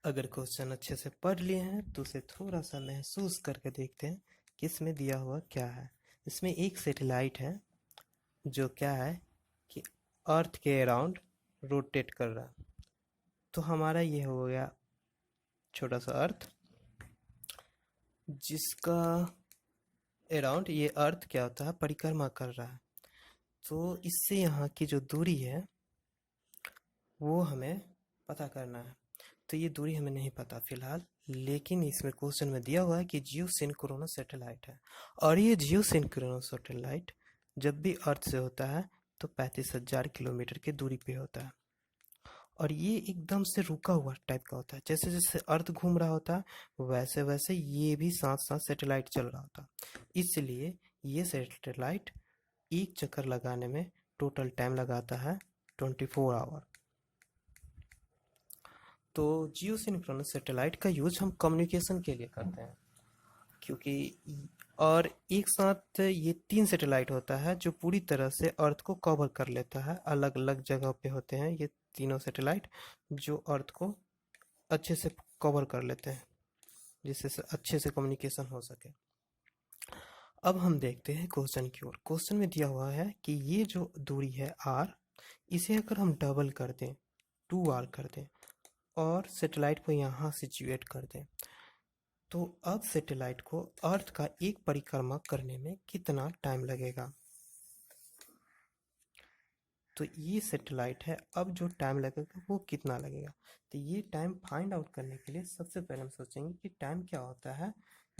अगर क्वेश्चन अच्छे से पढ़ लिए हैं तो उसे थोड़ा सा महसूस करके देखते हैं कि इसमें दिया हुआ क्या है। इसमें एक सैटेलाइट है जो क्या है कि अर्थ के अराउंड रोटेट कर रहा है। तो हमारा ये हो गया छोटा सा अर्थ, जिसका अराउंड ये अर्थ क्या होता है, परिक्रमा कर रहा है। तो इससे यहाँ की जो दूरी है वो हमें पता करना है। तो ये दूरी हमें नहीं पता फिलहाल, लेकिन इसमें क्वेश्चन में दिया हुआ है कि जियो सिंक्रोनस सैटेलाइट है। और ये जियो सिंक्रोनस सैटेलाइट जब भी अर्थ से होता है तो 35,000 किलोमीटर की दूरी पे होता है। और ये एकदम से रुका हुआ टाइप का होता है, जैसे जैसे अर्थ घूम रहा होता है वैसे वैसे ये भी साथ साथ सैटेलाइट चल रहा होता है। इसलिए ये सैटेलाइट एक चक्कर लगाने में टोटल टाइम लगाता है 24 आवर। तो जियो सिंक्रोनस सैटेलाइट का यूज हम कम्युनिकेशन के लिए करते हैं, क्योंकि और एक साथ ये 3 सैटेलाइट होता है जो पूरी तरह से अर्थ को कवर कर लेता है। अलग अलग जगह पे होते हैं ये तीनों सैटेलाइट जो अर्थ को अच्छे से कवर कर लेते हैं, जिससे अच्छे से कम्युनिकेशन हो सके। अब हम देखते हैं क्वेश्चन की ओर। क्वेश्चन में दिया हुआ है कि ये जो दूरी है आर, इसे अगर हम डबल कर दें, 2r कर दें और सैटेलाइट को यहाँ सिचुएट कर दें, तो अब सैटेलाइट को अर्थ का एक परिक्रमा करने में कितना टाइम लगेगा। तो ये सैटेलाइट है, अब जो टाइम लगेगा वो कितना लगेगा। तो ये टाइम फाइंड आउट करने के लिए सबसे पहले हम सोचेंगे कि टाइम क्या होता है,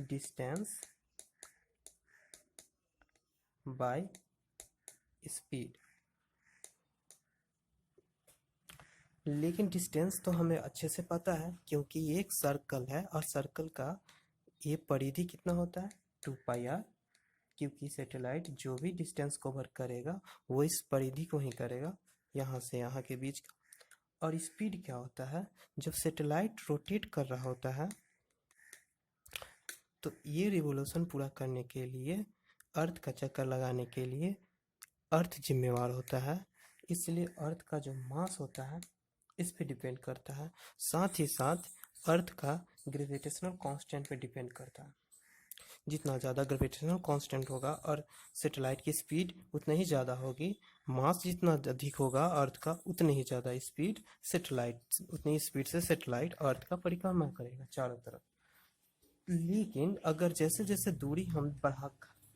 डिस्टेंस बाय स्पीड। लेकिन डिस्टेंस तो हमें अच्छे से पता है, क्योंकि ये एक सर्कल है और सर्कल का ये परिधि कितना होता है, 2πr। क्योंकि सैटेलाइट जो भी डिस्टेंस कवर करेगा वो इस परिधि को ही करेगा, यहाँ से यहाँ के बीच का। और स्पीड क्या होता है, जब सैटेलाइट रोटेट कर रहा होता है तो ये रिवोल्यूशन पूरा करने के लिए, अर्थ का चक्कर लगाने के लिए अर्थ जिम्मेवार होता है। इसलिए अर्थ का जो मास होता है इस पे डिपेंड करता है, साथ ही साथ अर्थ का ग्रेविटेशनल कांस्टेंट पे डिपेंड करता है। जितना ज़्यादा ग्रेविटेशनल कांस्टेंट होगा और सैटेलाइट की स्पीड उतना ही ज़्यादा होगी, मास जितना अधिक होगा अर्थ का उतनी ही ज़्यादा स्पीड सैटेलाइट, उतनी स्पीड से सैटेलाइट अर्थ का परिक्रमा करेगा चारों तरफ। लेकिन अगर जैसे जैसे दूरी हम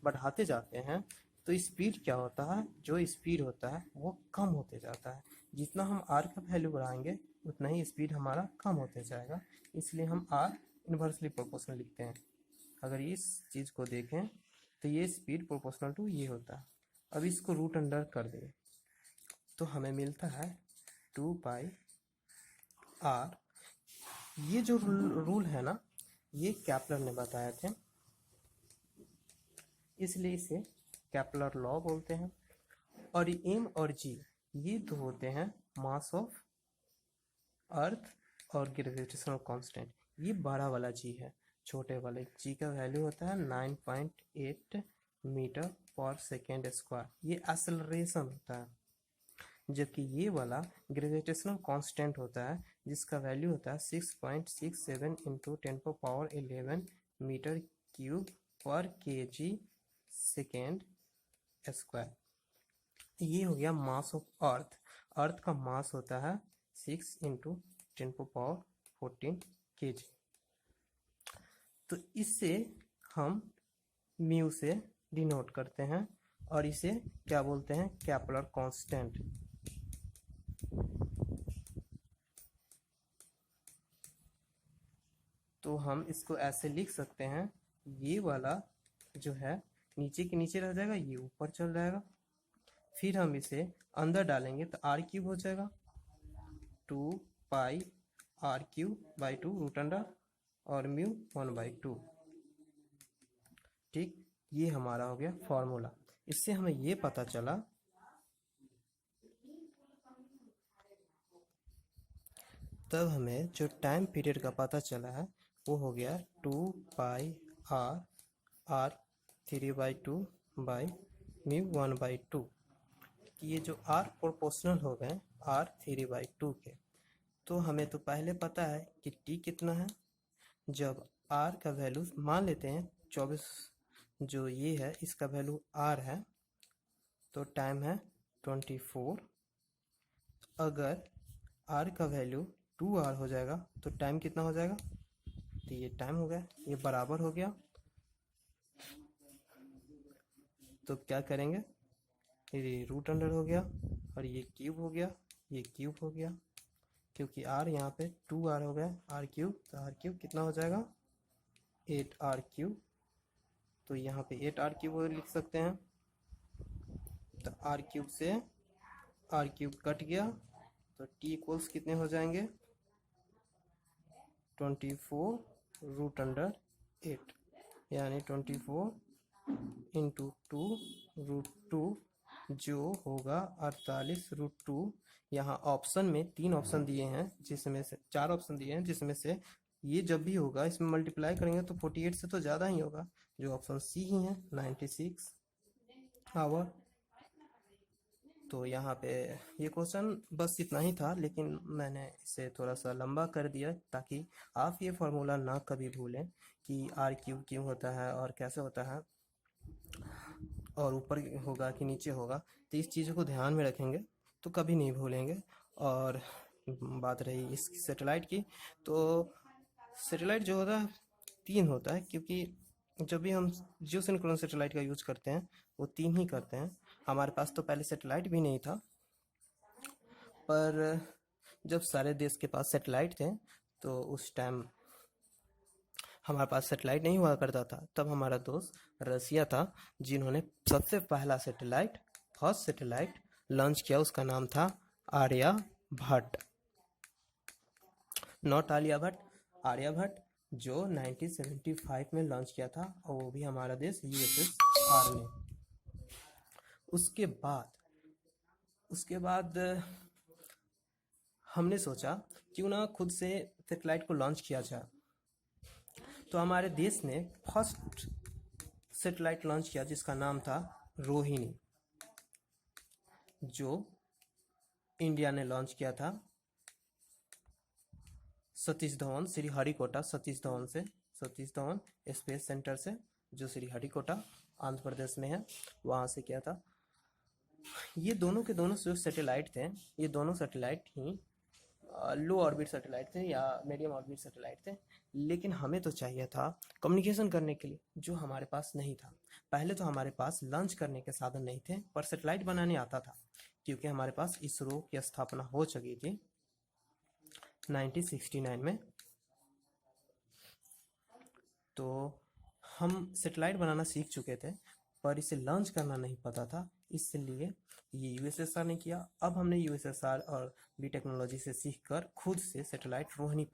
बढ़ाते जाते हैं तो स्पीड क्या होता है, जो स्पीड होता है वो कम होते जाता है। जितना हम आर का वैल्यू बढ़ाएंगे उतना ही स्पीड हमारा कम होते जाएगा। इसलिए हम आर इन्वर्सली प्रोपोर्शनल लिखते हैं। अगर इस चीज़ को देखें तो ये स्पीड प्रोपोर्शनल टू ये होता है। अब इसको रूट अंडर कर दें तो हमें मिलता है 2πr। ये जो रूल है ना, ये कैपलर ने बताए थे, इसलिए इसे कैपलर लॉ बोलते हैं। और एम और जी ये तो होते हैं मास ऑफ अर्थ और ग्रेविटेशनल कांस्टेंट। ये बड़ा वाला जी है, छोटे वाले जी का वैल्यू होता है 9.8 मीटर पर सेकेंड स्क्वायर। ये एक्सेलरेशन होता है। जबकि ये वाला ग्रेविटेशनल कांस्टेंट होता है जिसका वैल्यू होता है 6.67 इंटू 10⁻11 मीटर क्यूब पर केजी सेकेंड स्क्वायर। ये हो गया मास ऑफ अर्थ। अर्थ का मास होता है 6 इंटू 10⁻14 केजी। तो इससे हम म्यू से डिनोट करते हैं और इसे क्या बोलते हैं, कैपलर कांस्टेंट। तो हम इसको ऐसे लिख सकते हैं, ये वाला जो है नीचे के नीचे रह जाएगा, ये ऊपर चल जाएगा। फिर हम इसे अंदर डालेंगे तो आर क्यूब हो जाएगा, 2πr³/2 रूट अंडर और म्यू 1/2। ठीक, ये हमारा हो गया फॉर्मूला। इससे हमें ये पता चला तब हमें जो टाइम पीरियड का पता चला है वो हो गया 2πr/3/2 1/2। ये जो r प्रोपोर्शनल हो गए r3/2 के, तो हमें तो पहले पता है कि टी कितना है। जब आर का वैल्यू मान लेते हैं 24, जो ये है इसका वैल्यू आर है, तो टाइम है 24। अगर आर का वैल्यू 2 आर हो जाएगा तो टाइम कितना हो जाएगा, तो ये टाइम हो गया, ये बराबर हो गया। तो क्या करेंगे, ये रूट अंडर हो गया और ये क्यूब हो गया, ये क्यूब हो गया, क्योंकि आर यहाँ पे 2 आर हो गया, आर क्यूब, तो आर क्यूब कितना हो जाएगा 8 आर क्यूब। तो यहाँ पे 8 आर क्यूब लिख सकते हैं। तो आर क्यूब से आर क्यूब कट गया, तो टी इक्वल्स कितने हो जाएंगे 24 रूट अंडर 8, यानी 24 इंटू 2 रूट 2, जो होगा 48 रूट 2। यहाँ ऑप्शन में 3 ऑप्शन दिए हैं, जिसमें से 4 ऑप्शन दिए हैं, जिसमें से ये जब भी होगा इसमें मल्टीप्लाई करेंगे तो 48 से तो ज़्यादा ही होगा, जो ऑप्शन सी ही है 96 आवर। तो यहाँ पे ये क्वेश्चन बस इतना ही था, लेकिन मैंने इसे थोड़ा सा लंबा कर दिया ताकि आप ये फार्मूला ना कभी भूलें कि आर क्यूब क्यों होता है और कैसे होता है, और ऊपर होगा कि नीचे होगा। तो इस चीज़ों को ध्यान में रखेंगे तो कभी नहीं भूलेंगे। और बात रही इस सैटेलाइट की, तो सैटेलाइट जो होता है 3 होता है, क्योंकि जब भी हम जियो सिंक्रोनस सैटेलाइट का यूज़ करते हैं वो 3 ही करते हैं। हमारे पास तो पहले सैटेलाइट भी नहीं था, पर जब सारे देश के पास सैटेलाइट थे तो उस टाइम हमारे पास सैटेलाइट नहीं हुआ करता था। तब हमारा दोस्त रसिया था जिन्होंने सबसे पहला सैटेलाइट, फर्स्ट सैटेलाइट लॉन्च किया, उसका नाम था आर्यभट्ट, नॉट आलियाभट्ट, आर्यभट्ट, जो 1975 में लॉन्च किया था, और वो भी हमारा देश यूएसएसआर ने। उसके बाद हमने सोचा क्यों ना खुद से सैटेलाइट को लॉन्च किया जाए। तो हमारे देश ने फर्स्ट सैटेलाइट लॉन्च किया जिसका नाम था रोहिणी, जो इंडिया ने लॉन्च किया था सतीश धवन, श्रीहरिकोटा सतीश धवन से, सतीश धवन स्पेस सेंटर से, जो श्रीहरिकोटा आंध्र प्रदेश में है, वहाँ से किया था। ये दोनों के दोनों जो सैटेलाइट थे, ये दोनों सैटेलाइट ही लो ऑर्बिट सैटेलाइट थे या मीडियम ऑर्बिट सैटेलाइट थे। लेकिन हमें तो चाहिए था कम्युनिकेशन करने के लिए, जो हमारे पास नहीं था। पहले तो हमारे पास लॉन्च करने के साधन नहीं थे, पर सैटेलाइट बनाने आता था, क्योंकि हमारे पास इसरो की स्थापना हो चुकी थी 1969 में। तो हम सैटेलाइट बनाना सीख चुके थे, पर इसे लॉन्च करना नहीं पता था, इसलिए ये यूएसएसआर ने किया। अब हमने यूएसएसआर और बी टेक्नोलॉजी से सीखकर खुद से सैटेलाइट रोहिणी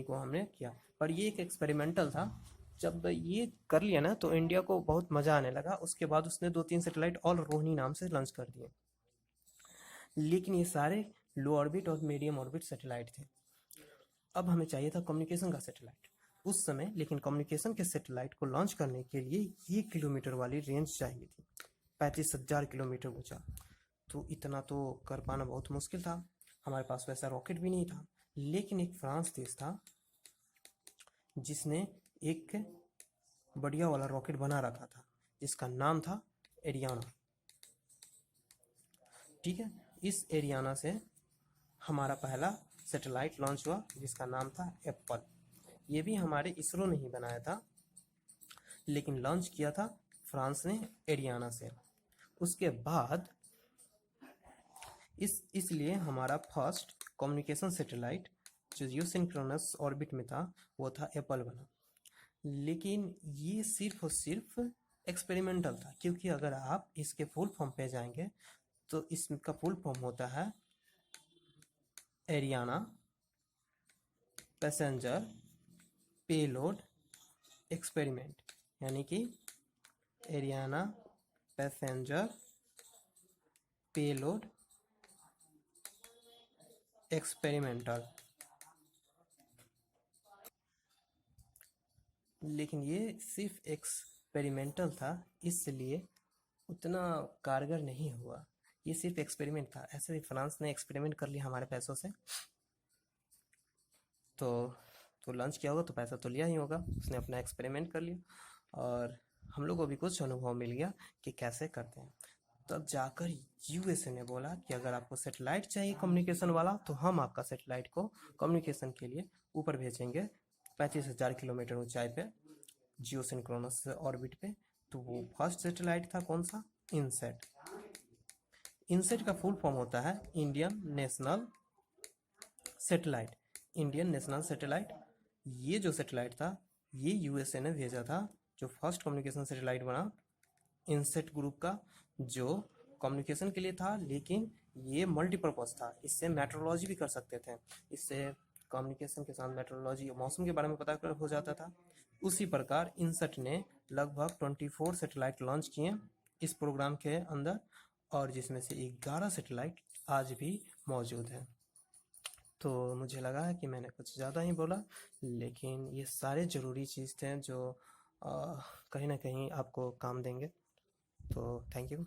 को हमने किया। पर ये एक एक्सपेरिमेंटल था। जब ये कर लिया ना तो इंडिया को बहुत मज़ा आने लगा। उसके बाद उसने 2-3 सैटेलाइट और रोहिणी नाम से लॉन्च कर दिए, लेकिन ये सारे लो ऑर्बिट और मीडियम ऑर्बिट सैटेलाइट थे। अब हमें चाहिए था कम्युनिकेशन का सैटेलाइट उस समय, लेकिन कम्युनिकेशन के सैटेलाइट को लॉन्च करने के लिए 1 किलोमीटर वाली रेंज चाहिए थी, 35,000 किलोमीटर ऊंचा। तो इतना तो कर पाना बहुत मुश्किल था, हमारे पास वैसा रॉकेट भी नहीं था। लेकिन एक फ्रांस देश था जिसने एक बढ़िया वाला रॉकेट बना रखा था, जिसका नाम था एरियाना। ठीक है, इस एरियाना से हमारा पहला सैटेलाइट लॉन्च हुआ, जिसका नाम था एप्पल। ये भी हमारे इसरो ने ही बनाया था, लेकिन लॉन्च किया था फ्रांस ने एरियाना से। उसके बाद इसलिए हमारा फर्स्ट कम्युनिकेशन सैटेलाइट जो जियोसिंक्रोनस ऑर्बिट में था वो था एप्पल बना। लेकिन ये सिर्फ और सिर्फ एक्सपेरिमेंटल था, क्योंकि अगर आप इसके फुल फॉर्म पे जाएंगे तो इसका फुल फॉर्म होता है एरियाना पैसेंजर पेलोड एक्सपेरिमेंट, यानी कि एरियाना पैसेंजर पेलोड एक्सपेरिमेंटल। लेकिन ये सिर्फ एक्सपेरिमेंटल था, इसलिए उतना कारगर नहीं हुआ। ये सिर्फ एक्सपेरिमेंट था। ऐसे भी फ्रांस ने एक्सपेरिमेंट कर लिया हमारे पैसों से, तो लंच किया होगा तो पैसा तो लिया ही होगा, उसने अपना एक्सपेरिमेंट कर लिया और हम लोग को भी कुछ अनुभव मिल गया कि कैसे करते हैं। तब जाकर यूएसए ने बोला कि अगर आपको सेटेलाइट चाहिए कम्युनिकेशन वाला तो हम आपका सेटेलाइट को कम्युनिकेशन के लिए ऊपर भेजेंगे 35,000 किलोमीटर ऊंचाई पे जियो सिंक्रोनस ऑर्बिट पे। तो वो फर्स्ट सेटेलाइट था कौन सा, इनसेट। इनसेट का फुल फॉर्म होता है Indian national satellite, Indian national satellite. ये जो सैटेलाइट था ये यूएसए ने भेजा था, जो फर्स्ट कम्युनिकेशन सैटेलाइट बना इनसेट ग्रुप का, जो कम्युनिकेशन के लिए था लेकिन ये मल्टीपर्पज़ था। इससे मेट्रोलॉजी भी कर सकते थे, इससे कम्युनिकेशन के साथ मेट्रोलॉजी मौसम के बारे में पता हो जाता था। उसी प्रकार इनसेट ने लगभग 24 सैटेलाइट लॉन्च किए इस प्रोग्राम के अंदर, और जिसमें से 11 सैटेलाइट आज भी मौजूद हैं। तो मुझे लगा है कि मैंने कुछ ज़्यादा ही बोला, लेकिन ये सारे ज़रूरी चीज़ थे जो कहीं ना कहीं आपको काम देंगे। तो थैंक यू।